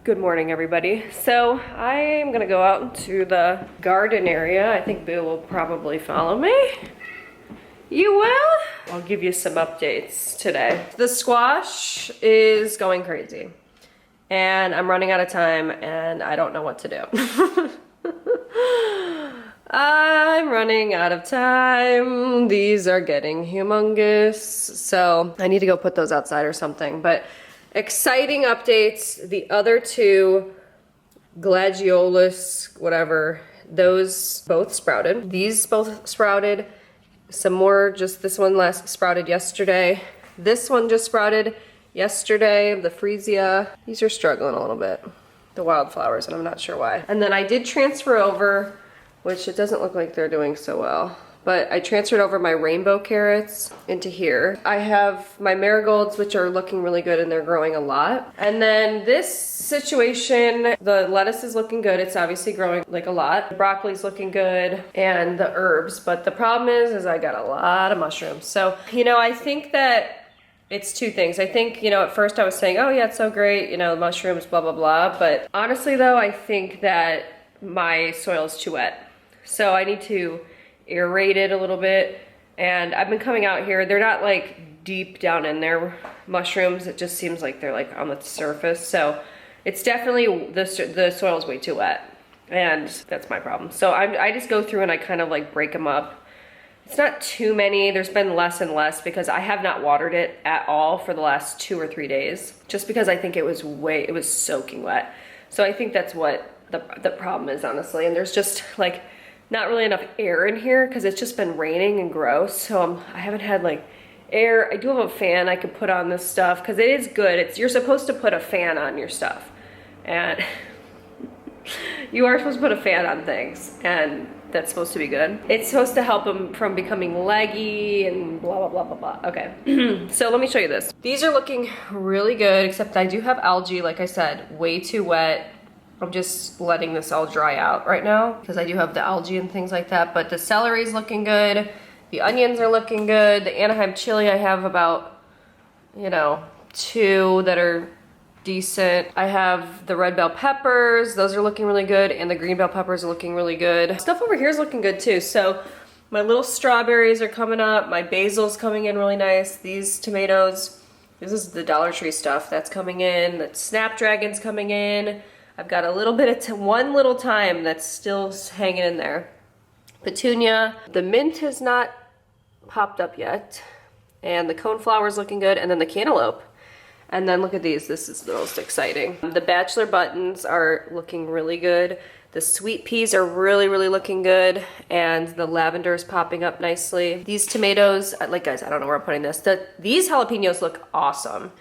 Good morning, everybody. So I am gonna go out into the garden area. I think Boo will probably follow me. You will? I'll give you some updates today. The squash is going crazy and I'm running out of time and I don't know what to do. I'm running out of time. These are getting humongous. So I need to go put those outside or something, but exciting updates. The other two, gladiolus, whatever, those both sprouted. These both sprouted. Some more, just this one last sprouted yesterday. This one just sprouted yesterday, the freesia. These are struggling a little bit, the wildflowers, and I'm not sure why. And then I did transfer over, which it doesn't look like they're doing so well, but I transferred over my rainbow carrots into here. I have my marigolds, which are looking really good and they're growing a lot. And then this situation, the lettuce is looking good. It's obviously growing like a lot. The broccoli's looking good and the herbs, but the problem is I got a lot of mushrooms. So, I think that it's two things. I think, at first I was saying, oh yeah, it's so great, mushrooms, blah, blah, blah. But honestly though, I think that my soil is too wet. So I need to aerate it a little bit. And I've been coming out here. They're not like deep down in there mushrooms. It just seems like they're like on the surface. So it's definitely, the soil is way too wet. And that's my problem. So I just go through and I kind of like break them up. It's not too many. There's been less and less because I have not watered it at all for the last 2 or 3 days. Just because I think it was soaking wet. So I think that's what the problem is, honestly. And there's just like not really enough air in here because it's just been raining and gross. So I haven't had like air. I do have a fan I could put on this stuff because it is good. You're supposed to put a fan on your stuff. And you are supposed to put a fan on things. And that's supposed to be good. It's supposed to help them from becoming leggy and blah, blah, blah, blah, blah. Okay, so let me show you this. These are looking really good, except I do have algae, like I said, way too wet. I'm just letting this all dry out right now because I do have the algae and things like that, but the celery's looking good. The onions are looking good. The Anaheim chili, I have about, 2 that are decent. I have the red bell peppers. Those are looking really good. And the green bell peppers are looking really good. Stuff over here is looking good too. So my little strawberries are coming up. My basil's coming in really nice. These tomatoes, this is the Dollar Tree stuff that's coming in. The snapdragon's coming in. I've got a little bit of one little thyme that's still hanging in there. Petunia. The mint has not popped up yet. And the coneflower is looking good. And then the cantaloupe. And then look at these. This is the most exciting. The bachelor buttons are looking really good. The sweet peas are really, really looking good. And the lavender is popping up nicely. These tomatoes, like guys, I don't know where I'm putting this. These jalapenos look awesome.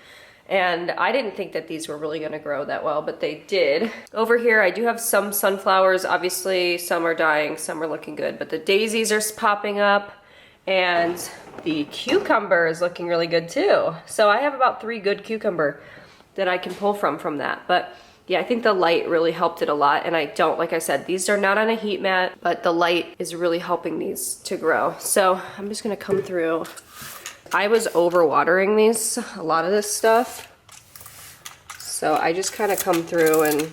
And I didn't think that these were really gonna grow that well, but they did. Over here, I do have some sunflowers. Obviously, some are dying, some are looking good, but the daisies are popping up and the cucumber is looking really good too. So I have about 3 good cucumber that I can pull from that. But yeah, I think the light really helped it a lot. And like I said, these are not on a heat mat, but the light is really helping these to grow. So I'm just gonna come through. I was overwatering these, a lot of this stuff. So I just kind of come through and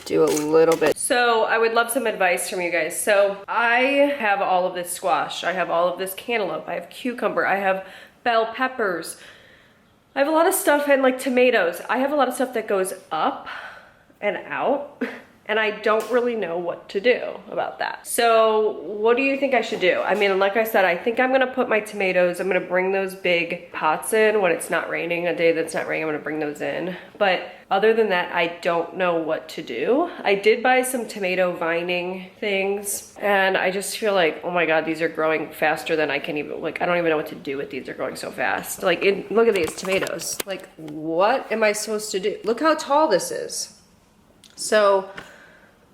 do a little bit. So I would love some advice from you guys. So I have all of this squash. I have all of this cantaloupe. I have cucumber. I have bell peppers. I have a lot of stuff and like tomatoes. I have a lot of stuff that goes up and out. And I don't really know what to do about that. So what do you think I should do? I mean, like I said, I think I'm gonna put my tomatoes, I'm gonna bring those big pots in when it's not raining. A day that's not raining, I'm gonna bring those in. But other than that, I don't know what to do. I did buy some tomato vining things and I just feel like, oh my God, these are growing faster than I can even, like, I don't even know what to do with these. They're growing so fast. Like, look at these tomatoes. Like, what am I supposed to do? Look how tall this is. So,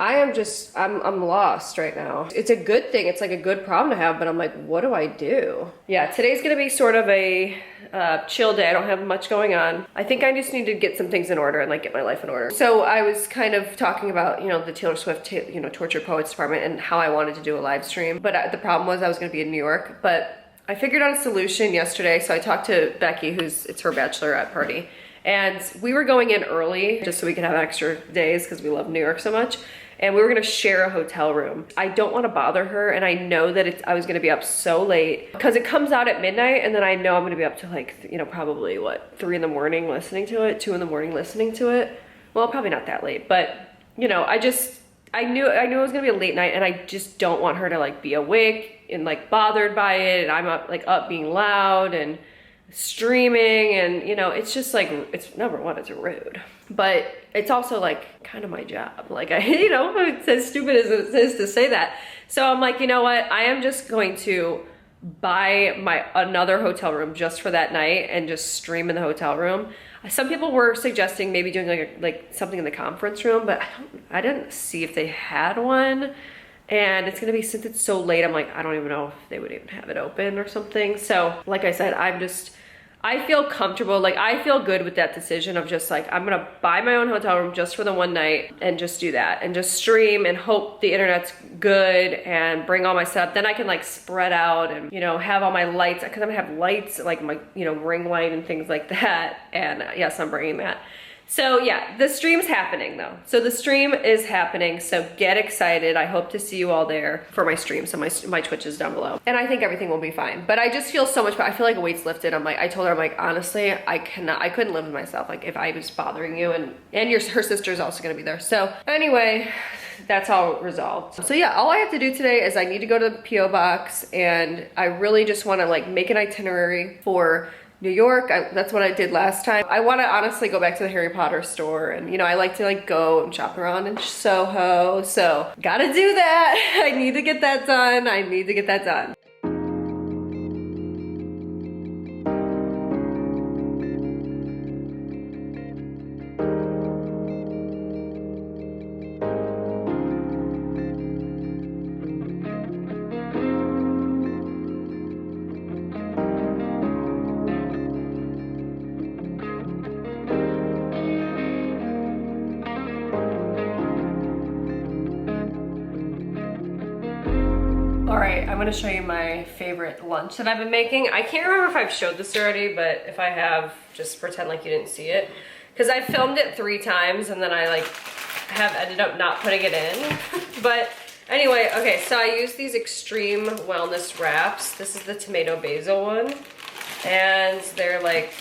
I'm lost right now. It's a good thing. It's like a good problem to have, but I'm like, what do I do? Yeah, today's gonna be sort of a chill day. I don't have much going on. I think I just need to get some things in order and like get my life in order. So I was kind of talking about, the Taylor Swift, Tortured Poets Department and how I wanted to do a live stream. But the problem was I was gonna be in New York, but I figured out a solution yesterday. So I talked to Becky, it's her bachelorette party. And we were going in early just so we could have extra days because we love New York so much. And we were gonna share a hotel room. I don't wanna bother her, and I know that I was gonna be up so late because it comes out at midnight, and then I know I'm gonna be up to like, you know, probably what, 3 in the morning listening to it, 2 in the morning listening to it. Well, probably not that late, but you know, I knew it was gonna be a late night, and I just don't want her to like be awake and like bothered by it, and I'm up being loud and streaming, and you know, it's just like, it's number one, it's rude, but it's also like kind of my job. Like you know, it's as stupid as it is to say that. So I'm like, you know what, I am just going to buy another hotel room just for that night and just stream in the hotel room. Some people were suggesting maybe doing like something in the conference room, but I didn't see if they had one. And it's gonna be, since it's so late, I'm like, I don't even know if they would even have it open or something. So like I said, I feel comfortable, like I feel good with that decision of just like, I'm gonna buy my own hotel room just for the one night and just do that and just stream and hope the internet's good and bring all my stuff. Then I can like spread out and, you know, have all my lights, because I'm gonna have lights, like my, you know, ring light and things like that. And yes, I'm bringing that. So yeah, the stream's happening though. So the stream is happening, so get excited. I hope to see you all there for my stream. So my Twitch is down below. And I think everything will be fine. But I just feel so much, I feel like a weight's lifted. I told her, I'm like, honestly, I couldn't live with myself. Like if I was bothering you, and her sister's also gonna be there. So anyway, that's all resolved. So yeah, all I have to do today is I need to go to the PO box, and I really just wanna like make an itinerary for New York. That's what I did last time. I want to honestly go back to the Harry Potter store, and you know, I like to like go and shop around in Soho, so gotta do that. I need to get that done. All right, I'm gonna show you my favorite lunch that I've been making. I can't remember if I've showed this already, but if I have, just pretend like you didn't see it. Because I filmed it 3 times and then I like have ended up not putting it in. But anyway, okay, so I use these extreme wellness wraps. This is the tomato basil one. And they're like,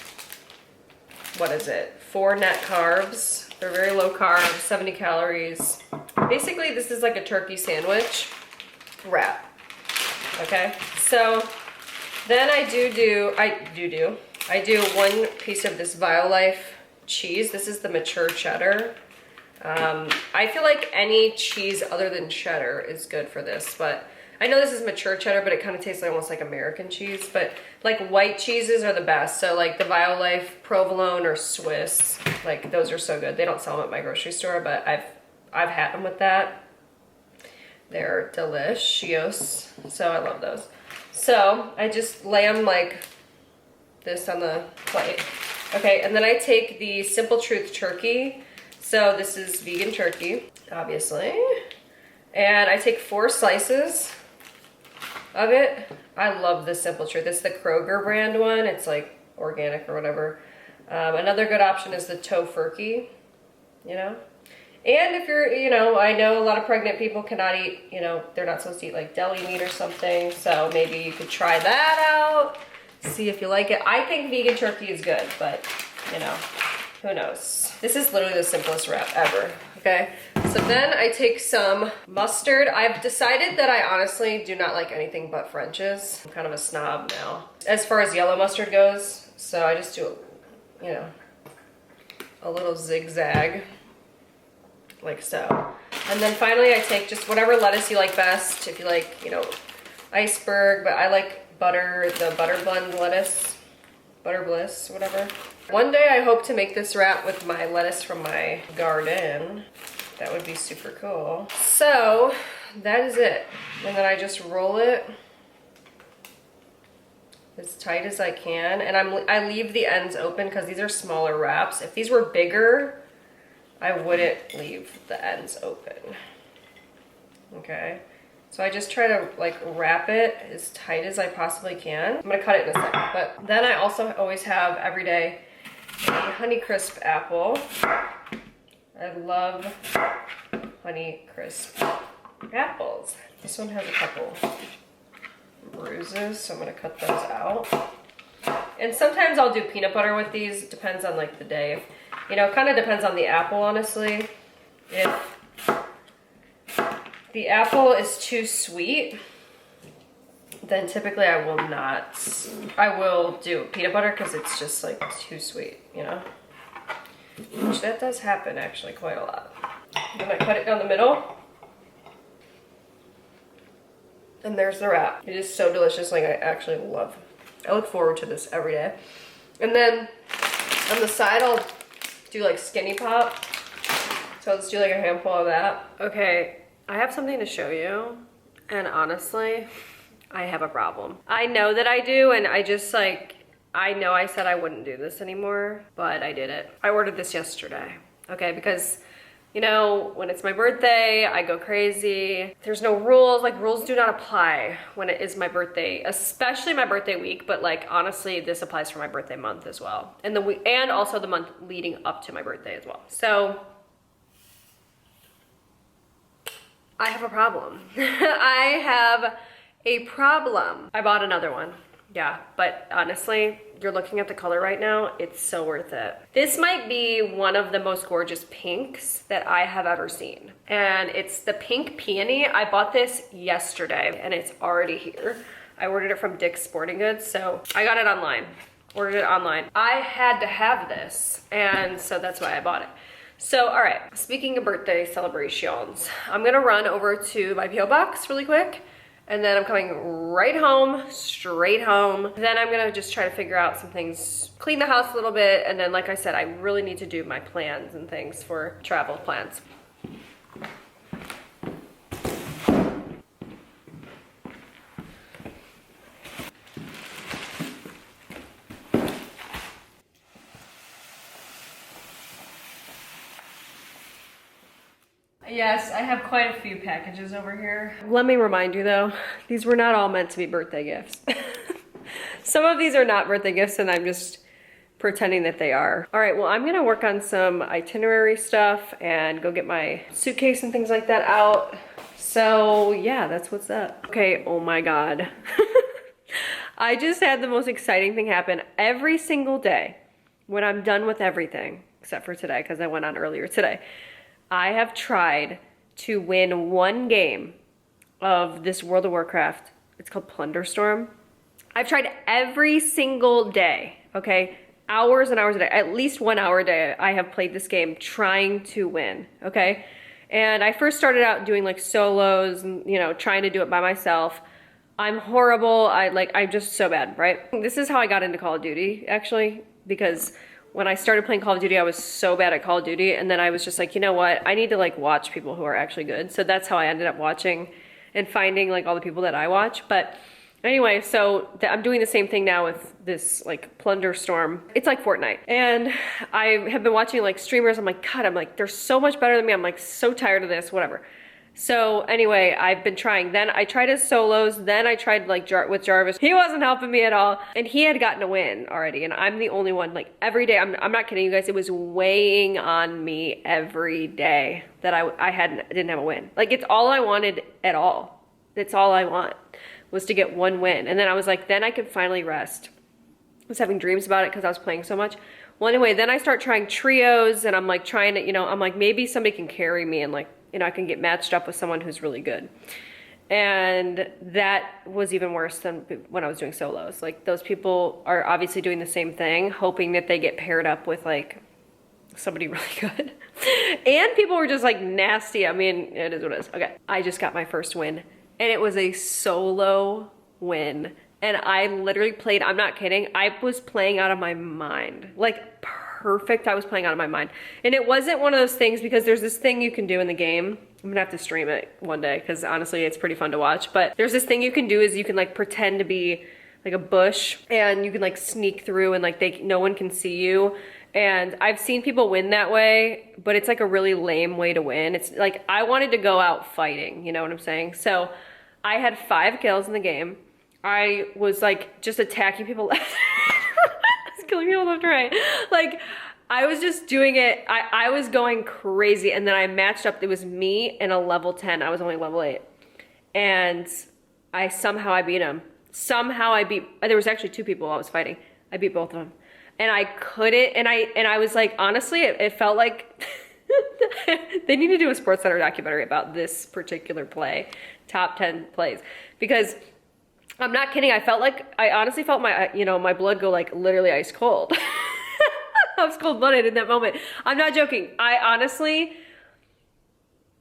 what is it? 4 net carbs. They're very low carb, 70 calories. Basically, this is like a turkey sandwich wrap. Okay, so then I do 1 piece of this Violife cheese. This is the mature cheddar. I feel like any cheese other than cheddar is good for this, but I know this is mature cheddar, but it kind of tastes like almost like American cheese. But like white cheeses are the best. So like the Violife provolone or Swiss, like those are so good. They don't sell them at my grocery store, but I've had them with that. They're delicious, so I love those. So I just lay them like this on the plate. Okay, and then I take the Simple Truth turkey. So this is vegan turkey, obviously. And I take 4 slices of it. I love this Simple Truth. It's the Kroger brand one. It's like organic or whatever. Another good option is the Tofurkey, you know. And if you're, you know, I know a lot of pregnant people cannot eat, you know, they're not supposed to eat like deli meat or something. So maybe you could try that out, see if you like it. I think vegan turkey is good, but you know, who knows? This is literally the simplest wrap ever, okay? So then I take some mustard. I've decided that I honestly do not like anything but French's. I'm kind of a snob now, as far as yellow mustard goes. So I just do, you know, a little zigzag. Like so. And then finally I take just whatever lettuce you like best. If you like, you know, iceberg, but I like butter, the butter blend lettuce, butter bliss, whatever. One day I hope to make this wrap with my lettuce from my garden. That would be super cool. So that is it. And then I just roll it as tight as I can. And I leave the ends open because these are smaller wraps. If these were bigger, I wouldn't leave the ends open. Okay, so I just try to like wrap it as tight as I possibly can. I'm gonna cut it in a second, but then I also always have every day Honeycrisp apple. I love Honeycrisp apples. This one has a couple bruises, so I'm gonna cut those out. And sometimes I'll do peanut butter with these. It depends on like the day. You know, it kind of depends on the apple, honestly. If the apple is too sweet, then typically I will do peanut butter because it's just like too sweet, you know? Which that does happen actually quite a lot. Then I cut it down the middle. And there's the wrap. It is so delicious, like I actually love. I look forward to this every day. And then on the side, I'll do like Skinny Pop. So let's do like a handful of that. Okay, I have something to show you. And honestly, I have a problem. I know that I do, and I just like, I know I said I wouldn't do this anymore, but I did it. I ordered this yesterday, okay? Because, you know, when it's my birthday, I go crazy. There's no rules, like rules do not apply when it is my birthday, especially my birthday week, but like honestly, this applies for my birthday month as well. And the week, and also the month leading up to my birthday as well. So, I have a problem. I have a problem. I bought another one. Yeah, but honestly, you're looking at the color right now, it's so worth it. This might be one of the most gorgeous pinks that I have ever seen. And it's the pink peony. I bought this yesterday and it's already here. I ordered it from Dick's Sporting Goods, so I got it online, ordered it online. I had to have this, and so that's why I bought it. So, all right, speaking of birthday celebrations, I'm gonna run over to my P.O. box really quick, and then I'm coming right home, straight home. Then I'm gonna just try to figure out some things, clean the house a little bit, and then like I said, I really need to do my plans and things for travel plans. Yes, I have quite a few packages over here. Let me remind you though, these were not all meant to be birthday gifts. Some of these are not birthday gifts and I'm just pretending that they are. All right, well, I'm gonna work on some itinerary stuff and go get my suitcase and things like that out. So yeah, that's what's up. Okay, oh my God. I just had the most exciting thing happen every single day when I'm done with everything, except for today, because I went on earlier today. I have tried to win one game of this World of Warcraft. It's called Plunderstorm. I've tried every single day, okay? Hours and hours a day, at least 1 hour a day, I have played this game trying to win, okay? And I first started out doing like solos and, you know, trying to do it by myself. I'm horrible, I'm just so bad, right? This is how I got into Call of Duty, actually, because when I started playing Call of Duty, I was so bad at Call of Duty, and then I was just like, you know what? I need to like watch people who are actually good. So that's how I ended up watching and finding like all the people that I watch. But anyway, so I'm doing the same thing now with this like Plunderstorm. It's like Fortnite. And I have been watching like streamers. I'm like, God, I'm like, they're so much better than me. I'm like so tired of this, whatever. So anyway, I've been trying. Then I tried as solos. Then I tried like with Jarvis. He wasn't helping me at all. And he had gotten a win already. And I'm the only one, like every day, I'm not kidding you guys. It was weighing on me every day that I didn't have a win. Like it's all I wanted at all. It's all I want was to get one win. And then I was like, then I could finally rest. I was having dreams about it because I was playing so much. Well, anyway, then I start trying trios and I'm like trying to, you know, I'm like, maybe somebody can carry me and like, you know, I can get matched up with someone who's really good. And that was even worse than when I was doing solos. Like those people are obviously doing the same thing, hoping that they get paired up with like somebody really good. And people were just like nasty. I mean, it is what it is. Okay, I just got my first win and it was a solo win. And I literally played, I'm not kidding, I was playing out of my mind. Like perfect, I was playing out of my mind. And it wasn't one of those things because there's this thing you can do in the game. I'm gonna have to stream it one day because honestly it's pretty fun to watch. But there's this thing you can do is you can like pretend to be like a bush and you can like sneak through and like no one can see you. And I've seen people win that way, but it's like a really lame way to win. It's like I wanted to go out fighting, you know what I'm saying? So I had 5 kills in the game. I was like just attacking people left. Killing people left and right. Like I was just doing it. I was going crazy, and then I matched up. It was me and a level 10. I was only level 8. And somehow I beat him. There was actually 2 people I was fighting. I beat both of them. And I couldn't, and I was like, honestly, it felt like they need to do a Sports Center documentary about this particular play, top 10 plays. Because I'm not kidding, I honestly felt my, my blood go like literally ice cold. I was cold-blooded in that moment. I'm not joking. I honestly,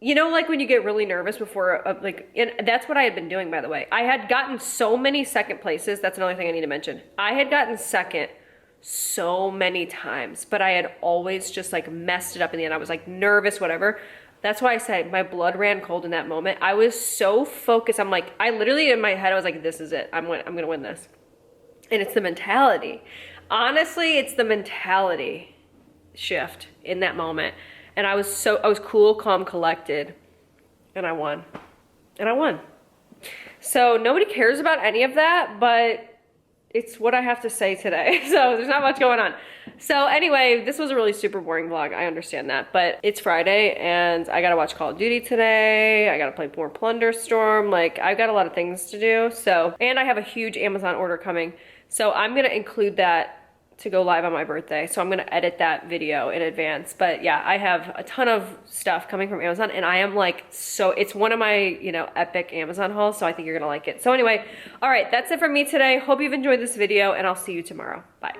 like when you get really nervous before, and that's what I had been doing, by the way. I had gotten so many second places. That's another thing I need to mention. I had gotten second so many times, but I had always just like messed it up in the end. I was like nervous, whatever. That's why I said my blood ran cold in that moment. I was so focused. I'm like, I literally in my head, I was like, this is it. I'm going to win this. And it's the mentality. Honestly, it's the mentality shift in that moment. And I was cool, calm, collected, and I won. So nobody cares about any of that, but it's what I have to say today. So there's not much going on. So anyway, this was a really super boring vlog. I understand that, but it's Friday and I gotta watch Call of Duty today. I gotta play more Plunder Storm. Like, I've got a lot of things to do. So, and I have a huge Amazon order coming. So I'm gonna include that to go live on my birthday. So I'm gonna edit that video in advance. But yeah, I have a ton of stuff coming from Amazon and I am like, it's one of my, epic Amazon hauls. So I think you're gonna like it. So anyway, all right, that's it from me today. Hope you've enjoyed this video and I'll see you tomorrow. Bye.